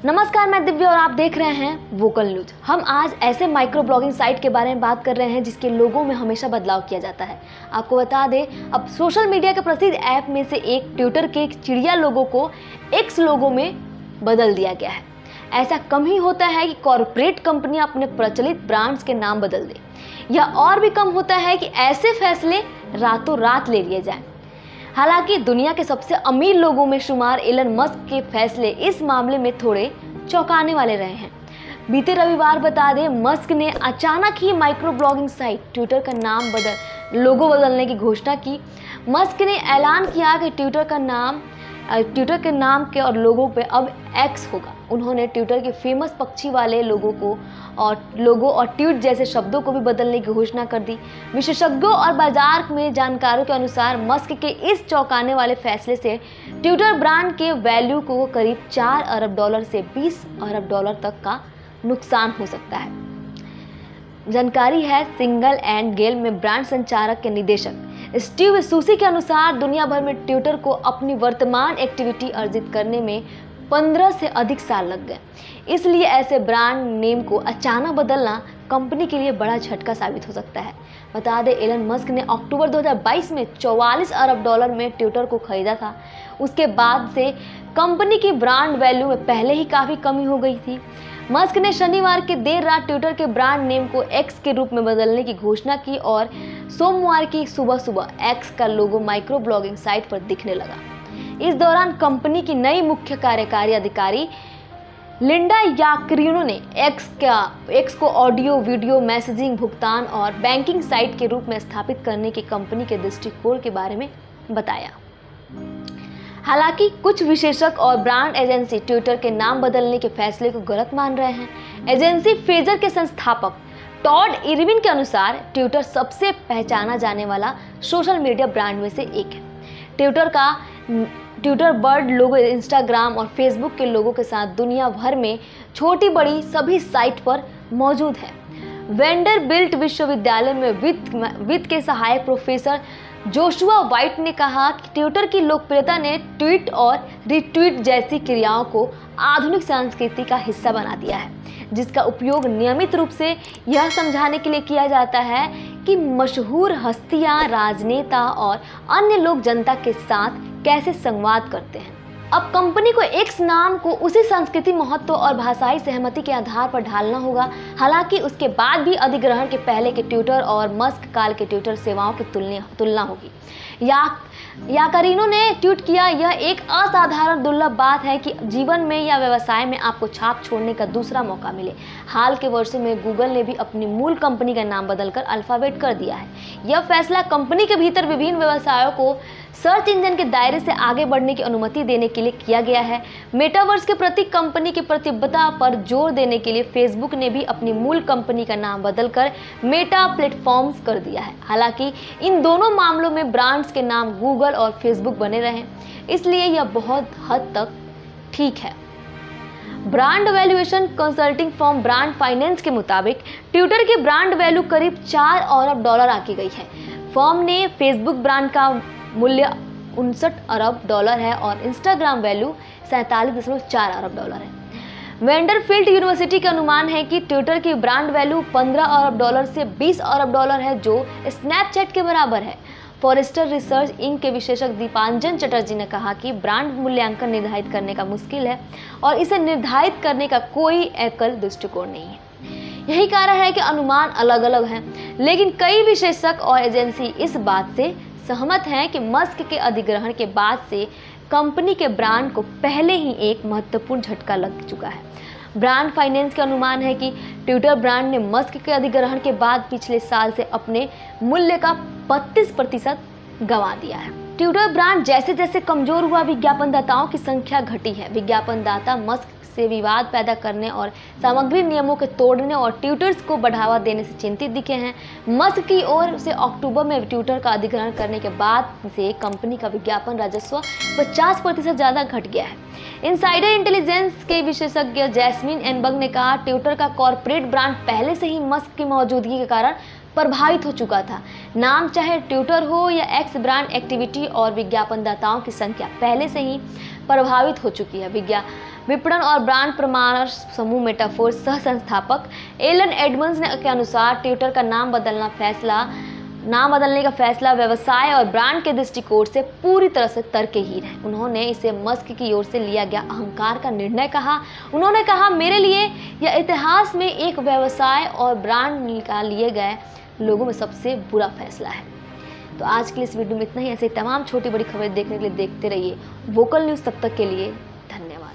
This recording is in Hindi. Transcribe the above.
नमस्कार, मैं दिव्या और आप देख रहे हैं वोकल न्यूज। हम आज ऐसे माइक्रो ब्लॉगिंग साइट के बारे में बात कर रहे हैं जिसके लोगों में हमेशा बदलाव किया जाता है। आपको बता दें, अब सोशल मीडिया के प्रसिद्ध ऐप में से एक ट्विटर के चिड़िया लोगो को एक्स लोगो में बदल दिया गया है। ऐसा कम ही होता है कि कॉरपोरेट कंपनियां अपने प्रचलित ब्रांड्स के नाम बदल दें। यह और भी कम होता है कि ऐसे फैसले रातों रात ले लिए जाएं। हालांकि दुनिया के सबसे अमीर लोगों में शुमार एलन मस्क के फैसले इस मामले में थोड़े चौंकाने वाले रहे हैं। बीते रविवार बता दें, मस्क ने अचानक ही माइक्रो ब्लॉगिंग साइट ट्विटर का नाम लोगो बदलने की घोषणा की। मस्क ने ऐलान किया कि ट्विटर के नाम के और लोगो पे अब एक्स होगा। उन्होंने ट्विटर के फेमस पक्षी वाले लोगो और ट्वीट जैसे शब्दों को भी बदलने की घोषणा कर दी। विशेषज्ञों और बाजार में जानकारों के अनुसार मस्क के इस चौंकाने वाले फैसले से ट्विटर ब्रांड के वैल्यू को करीब $4 अरब से $20 अरब तक का नुकसान हो सकता है। जानकारी है, सिंगल एंड गेल में ब्रांड संचारक के निदेशक स्टीव सूसी के अनुसार दुनिया भर में ट्विटर को अपनी वर्तमान एक्टिविटी अर्जित करने में 15 से अधिक साल लग गए। इसलिए ऐसे ब्रांड नेम को अचानक बदलना कंपनी के लिए बड़ा झटका साबित हो सकता है। बता दें, एलन मस्क ने अक्टूबर 2022 में $44 अरब में ट्विटर को खरीदा था। उसके बाद से कंपनी की ब्रांड वैल्यू में पहले ही काफ़ी कमी हो गई थी। मस्क ने शनिवार के देर रात ट्विटर के ब्रांड नेम को एक्स के रूप में बदलने की घोषणा की और सोमवार की सुबह एक्स का लोगो माइक्रो ब्लॉगिंग साइट पर दिखने लगा। इस दौरान कंपनी की नई मुख्य कार्यकारी अधिकारी लिंडा याकरिनो ने एक्स को ऑडियो, वीडियो, मैसेजिंग, भुगतान और बैंकिंग साइट के रूप में स्थापित करने की कंपनी के दृष्टिकोण के बारे में बताया। हालांकि कुछ विशेषज्ञ और ब्रांड एजेंसी ट्विटर के नाम बदलने के फैसले को गलत मान रहे हैं। एजेंसी फ्रेजर के संस्थापक टॉड इरविन के अनुसार ट्विटर सबसे पहचाना जाने वाला सोशल मीडिया ब्रांड में से एक है। ट्विटर बर्ड लोगो इंस्टाग्राम और फेसबुक के लोगों के साथ दुनिया भर में छोटी बड़ी सभी साइट पर मौजूद है। वेंडरबिल्ट विश्वविद्यालय में वित्त के सहायक प्रोफेसर जोशुआ वाइट ने कहा कि ट्विटर की लोकप्रियता ने ट्वीट और रिट्वीट जैसी क्रियाओं को आधुनिक संस्कृति का हिस्सा बना दिया है, जिसका उपयोग नियमित रूप से यह समझाने के लिए किया जाता है कि मशहूर हस्तियां, राजनेता और अन्य लोग जनता के साथ कैसे संवाद करते हैं। अब कंपनी को एक्स नाम को उसी संस्कृति, महत्व और भाषाई सहमति के आधार पर ढालना होगा। हालांकि उसके बाद भी अधिग्रहण के पहले के ट्विटर और मस्क काल के ट्विटर सेवाओं की तुलना होगी। याकरिनो ने ट्वीट किया, यह एक असाधारण दुर्लभ बात है कि जीवन में या व्यवसाय में आपको छाप छोड़ने का दूसरा मौका मिले। हाल के वर्षों में गूगल ने भी अपनी मूल कंपनी का नाम बदलकर अल्फाबेट कर दिया है। यह फैसला कंपनी के भीतर विभिन्न व्यवसायों को सर्च इंजन के दायरे से आगे बढ़ने की अनुमति देने के लिए किया गया है। मेटावर्स के प्रति कंपनी की प्रतिबद्धता पर जोर देने के लिए फेसबुक ने भी अपनी मूल कंपनी का नाम बदलकर मेटा प्लेटफॉर्म्स कर दिया है। हालांकि इन दोनों मामलों में ब्रांड्स के नाम गूगल और फेसबुक बने रहे, इसलिए यह बहुत हद तक ठीक है। Brand valuation consulting firm brand finance के मुताबिक ट्विटर की ब्रांड वैल्यू करीब $4 अरब आंकी गई है। फर्म ने फेसबुक ब्रांड का मूल्य $59 अरब है और इंस्टाग्राम वैल्यू $47.4 अरब है। वेंडरबिल्ट यूनिवर्सिटी का अनुमान है कि ट्विटर की ब्रांड वैल्यू $15 अरब से $20 अरब है, जो स्नैपचैट के बराबर है। फॉरेस्टर रिसर्च इंक के विशेषज्ञ दीपांजन चटर्जी ने कहा कि ब्रांड मूल्यांकन निर्धारित करने का मुश्किल है और इसे निर्धारित करने का कोई एकल दृष्टिकोण नहीं है। यही कारण है कि अनुमान अलग अलग हैं, लेकिन कई विशेषज्ञ और एजेंसी इस बात से सहमत हैं कि मस्क के अधिग्रहण के बाद से कंपनी के ब्रांड को पहले ही एक महत्वपूर्ण झटका लग चुका है। ब्रांड फाइनेंस का अनुमान है कि ट्विटर ब्रांड ने मस्क के अधिग्रहण के बाद पिछले साल से अपने मूल्य का 32% गंवा दिया है। ट्विटर ब्रांड जैसे जैसे कमजोर हुआ, विज्ञापनदाताओं की संख्या घटी है। विज्ञापनदाता मस्क से विवाद पैदा करने और सामग्री नियमों के तोड़ने और ट्विटर्स को बढ़ावा देने से चिंतित दिखे हैं। मस्क की ओर से अक्टूबर में ट्विटर का अधिग्रहण करने के बाद से कंपनी का विज्ञापन राजस्व 50% ज़्यादा घट गया है। इनसाइडर इंटेलिजेंस के विशेषज्ञ जैस्मिन एनबर्ग ने कहा, ट्विटर का कॉर्पोरेट ब्रांड पहले से ही मस्क की मौजूदगी के कारण प्रभावित हो चुका था। नाम चाहे ट्विटर हो या एक्स, ब्रांड एक्टिविटी और विज्ञापनदाताओं की संख्या पहले से ही प्रभावित हो चुकी है। विपणन और ब्रांड परामर्श समूह मेटाफोर सह संस्थापक एलन एडमंड्स ने के अनुसार ट्विटर का नाम बदलने का फैसला व्यवसाय और ब्रांड के दृष्टिकोण से पूरी तरह से तर्कहीन है। उन्होंने इसे मस्क की ओर से लिया गया अहंकार का निर्णय कहा। उन्होंने कहा, मेरे लिए यह इतिहास में एक व्यवसाय और ब्रांड का लिए गए लोगों में सबसे बुरा फैसला है। तो आज के लिए इस वीडियो में इतना ही। ऐसे तमाम छोटी बड़ी खबरें देखने के लिए देखते रहिए वोकल न्यूज़। तब तक के लिए